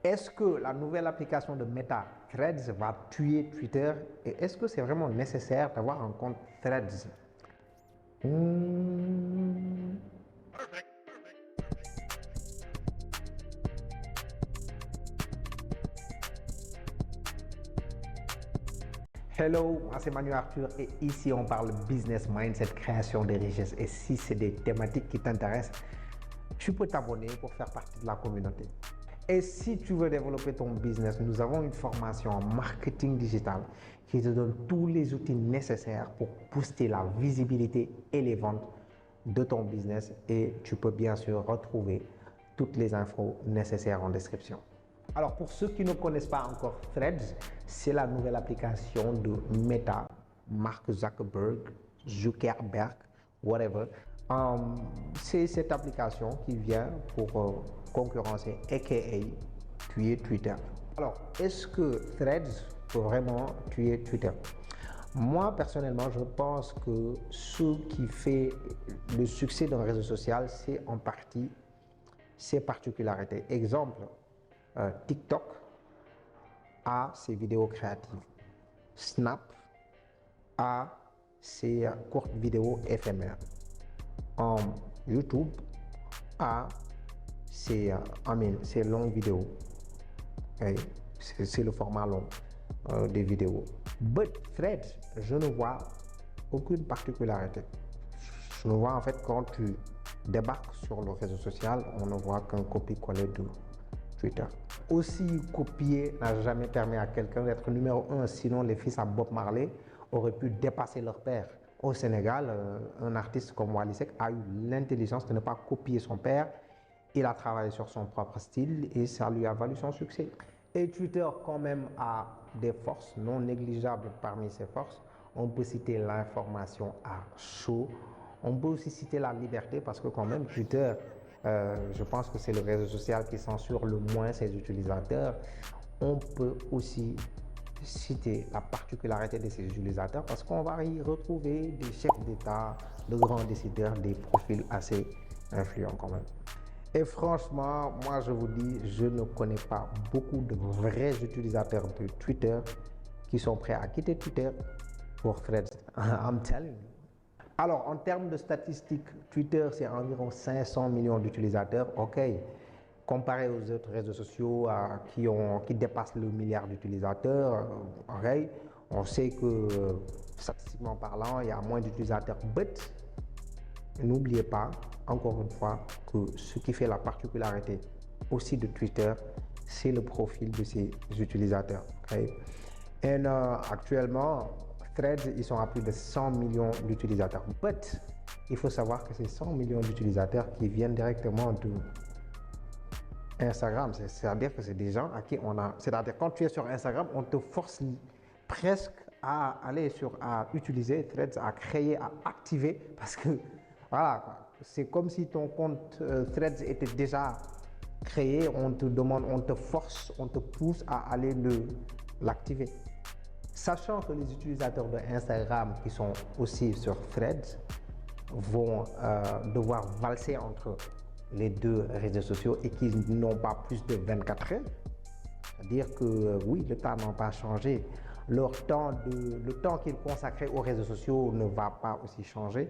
Est-ce que la nouvelle application de Meta, Threads, va tuer Twitter? Et est-ce que c'est vraiment nécessaire d'avoir un compte Threads? Hmm. Hello, moi c'est Manu Arthur et ici on parle business mindset, création de richesses. Et si c'est des thématiques qui t'intéressent, tu peux t'abonner pour faire partie de la communauté. Et si tu veux développer ton business, nous avons une formation en marketing digital qui te donne tous les outils nécessaires pour booster la visibilité et les ventes de ton business. Et tu peux bien sûr retrouver toutes les infos nécessaires en description. Alors pour ceux qui ne connaissent pas encore Threads, c'est la nouvelle application de Meta, Mark Zuckerberg, whatever. C'est cette application qui vient pour concurrencer, aka tuer Twitter. Alors, est-ce que Threads peut vraiment tuer Twitter? Moi, personnellement, je pense que ce qui fait le succès d'un réseau social, c'est en partie ses particularités. Exemple, TikTok a ses vidéos créatives. Snap a ses courtes vidéos éphémères. YouTube a ses longues vidéos. Okay? C'est le format long des vidéos. But Threads, je ne vois aucune particularité. Je ne vois en fait quand tu débarques sur le réseau social, on ne voit qu'un copier-coller de Twitter. Aussi, copier n'a jamais permis à quelqu'un d'être numéro 1, sinon les fils à Bob Marley auraient pu dépasser leur père. Au Sénégal, un artiste comme Wally Seck a eu l'intelligence de ne pas copier son père. Il a travaillé sur son propre style et ça lui a valu son succès. Et Twitter quand même a des forces non négligeables parmi ses forces. On peut citer l'information à chaud. On peut aussi citer la liberté parce que quand même Twitter, je pense que c'est le réseau social qui censure le moins ses utilisateurs. On peut aussi citer la particularité de ces utilisateurs parce qu'on va y retrouver des chefs d'État, de grands décideurs, des profils assez influents quand même. Et franchement, moi je vous dis, je ne connais pas beaucoup de vrais utilisateurs de Twitter qui sont prêts à quitter Twitter pour Threads. I'm telling you. Alors, en termes de statistiques, Twitter, c'est environ 500 millions d'utilisateurs. OK. Comparé aux autres réseaux sociaux qui dépassent le milliard d'utilisateurs, OK. On sait que, statistiquement parlant, il y a moins d'utilisateurs. But, n'oubliez pas, encore une fois, que ce qui fait la particularité aussi de Twitter, c'est le profil de ses utilisateurs. Okay? Et actuellement, Threads, ils sont à plus de 100 millions d'utilisateurs. But, il faut savoir que ces 100 millions d'utilisateurs qui viennent directement de Instagram, c'est-à-dire que c'est des gens à qui on a... C'est-à-dire quand tu es sur Instagram, on te force presque à aller à utiliser Threads, à créer, à activer, parce que voilà, c'est comme si ton compte Threads était déjà créé, on te demande, on te force, on te pousse à aller l'activer. Sachant que les utilisateurs de Instagram qui sont aussi sur Threads vont devoir valser entre les deux réseaux sociaux et qui n'ont pas plus de 24 heures, c'est-à-dire que oui, le temps n'a pas changé. Le temps qu'ils consacraient aux réseaux sociaux ne va pas aussi changer.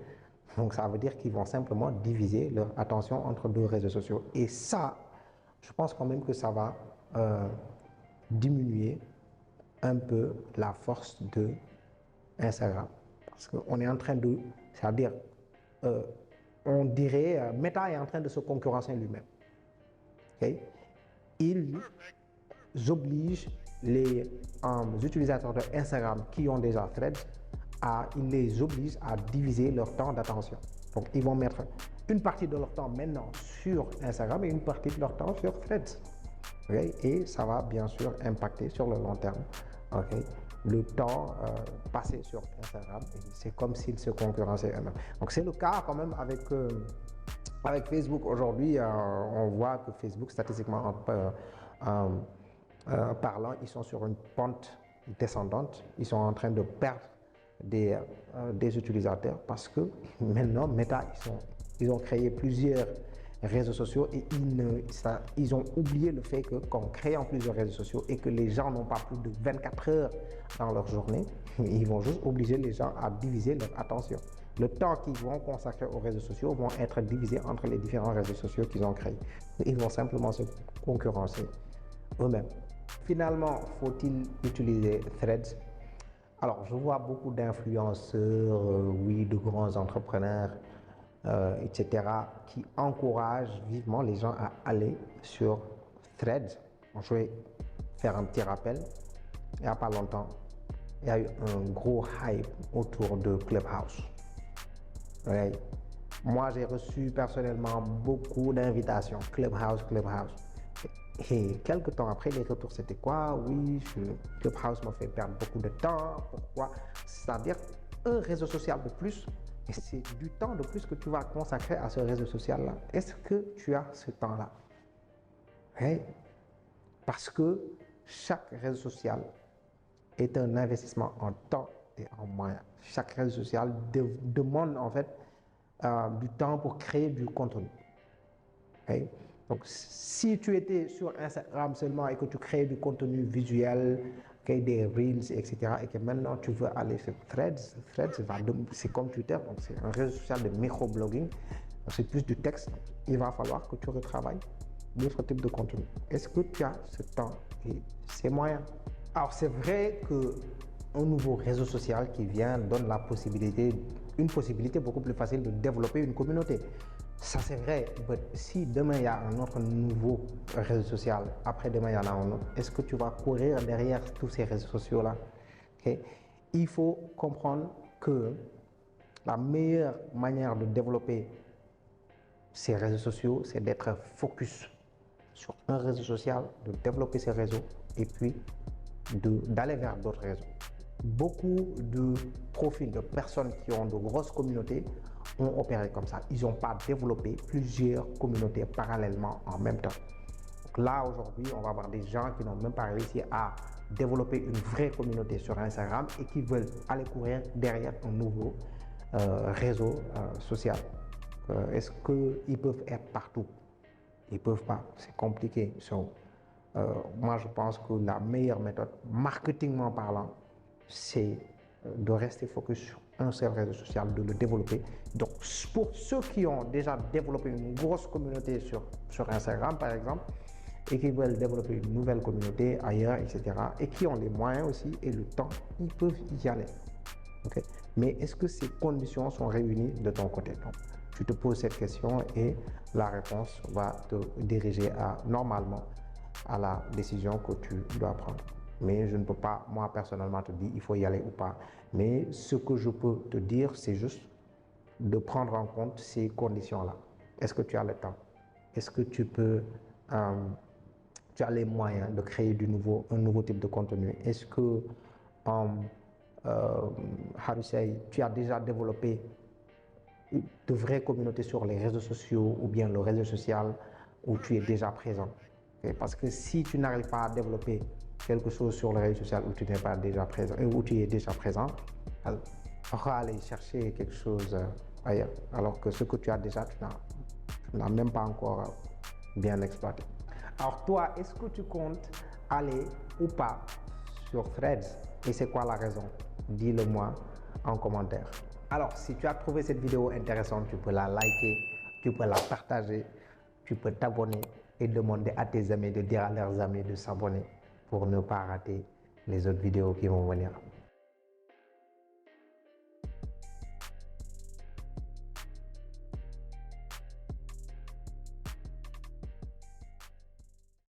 Donc ça veut dire qu'ils vont simplement diviser leur attention entre deux réseaux sociaux. Et ça, je pense quand même que ça va diminuer un peu la force de Instagram. Parce qu'on est en train de, c'est-à-dire, on dirait, Meta est en train de se concurrencer lui-même. Okay? Ils obligent les utilisateurs de Instagram qui ont déjà Threads, ils les obligent à diviser leur temps d'attention. Donc, ils vont mettre une partie de leur temps maintenant sur Instagram et une partie de leur temps sur Threads. Okay? Et ça va bien sûr impacter sur le long terme. Okay? Le temps passé sur Instagram, c'est comme s'ils se concurrençaient eux-mêmes. Donc, c'est le cas quand même avec Facebook aujourd'hui. On voit que Facebook, statistiquement parlant, ils sont sur une pente descendante. Ils sont en train de perdre des utilisateurs parce que maintenant, Meta, ils ont créé plusieurs réseaux sociaux et ils ont oublié le fait que qu'en créant plusieurs réseaux sociaux et que les gens n'ont pas plus de 24 heures dans leur journée, ils vont juste obliger les gens à diviser leur attention. Le temps qu'ils vont consacrer aux réseaux sociaux vont être divisés entre les différents réseaux sociaux qu'ils ont créés. Ils vont simplement se concurrencer eux-mêmes. Finalement, faut-il utiliser Threads? Alors, je vois beaucoup d'influenceurs, oui, de grands entrepreneurs, etc., qui encouragent vivement les gens à aller sur Threads. Je vais faire un petit rappel. Il n'y a pas longtemps, il y a eu un gros hype autour de Clubhouse. Ouais. Moi, j'ai reçu personnellement beaucoup d'invitations. Clubhouse. Et quelques temps après, les retours, c'était quoi? Oui, Clubhouse m'a fait perdre beaucoup de temps. Pourquoi? C'est-à-dire un réseau social de plus, et c'est du temps de plus que tu vas consacrer à ce réseau social-là. Est-ce que tu as ce temps-là? Ouais. Parce que chaque réseau social est un investissement en temps et en moyens. Chaque réseau social demande en fait du temps pour créer du contenu. Okay? Donc, si tu étais sur Instagram seulement et que tu crées du contenu visuel, okay, des Reels, etc., et que maintenant tu veux aller sur Threads, c'est comme Twitter, donc c'est un réseau social de microblogging, c'est plus du texte, il va falloir que tu retravailles d'autres types de contenu. Est-ce que tu as ce temps et ces moyens? Alors, c'est vrai qu'un nouveau réseau social qui vient donne une possibilité beaucoup plus facile de développer une communauté. Ça, c'est vrai, mais si demain il y a un autre nouveau réseau social, après-demain il y en a un autre, est-ce que tu vas courir derrière tous ces réseaux sociaux-là? Okay? Il faut comprendre que la meilleure manière de développer ces réseaux sociaux, c'est d'être focus sur un réseau social, de développer ces réseaux et puis d'aller vers d'autres réseaux. Beaucoup de profils de personnes qui ont de grosses communautés ont opéré comme ça. Ils n'ont pas développé plusieurs communautés parallèlement en même temps. Donc là, aujourd'hui, on va avoir des gens qui n'ont même pas réussi à développer une vraie communauté sur Instagram et qui veulent aller courir derrière un nouveau réseau social. Est-ce qu'ils peuvent être partout? Ils ne peuvent pas, c'est compliqué. Moi, je pense que la meilleure méthode, marketingment parlant, c'est de rester focus sur un seul réseau social, de le développer. Donc, pour ceux qui ont déjà développé une grosse communauté sur Instagram, par exemple, et qui veulent développer une nouvelle communauté ailleurs, etc., et qui ont les moyens aussi et le temps, ils peuvent y aller. Okay? Mais est-ce que ces conditions sont réunies de ton côté? Donc, tu te poses cette question et la réponse va te diriger normalement à la décision que tu dois prendre. Mais je ne peux pas, moi personnellement, te dire il faut y aller ou pas. Mais ce que je peux te dire, c'est juste de prendre en compte ces conditions-là. Est-ce que tu as le temps? Est-ce que tu as les moyens de créer un nouveau type de contenu? Est-ce que, tu as déjà développé de vraies communautés sur les réseaux sociaux ou bien le réseau social où tu es déjà présent? Okay? Parce que si tu n'arrives pas à développer quelque chose sur le réseau social où tu n'es pas déjà présent, où tu es déjà présent, alors aller chercher quelque chose ailleurs, alors que ce que tu as déjà, tu n'as même pas encore bien exploité. Alors toi, est-ce que tu comptes aller ou pas sur Threads? Et c'est quoi la raison? Dis-le moi en commentaire. Alors, si tu as trouvé cette vidéo intéressante, tu peux la liker, tu peux la partager, tu peux t'abonner et demander à tes amis de dire à leurs amis de s'abonner pour ne pas rater les autres vidéos qui vont venir.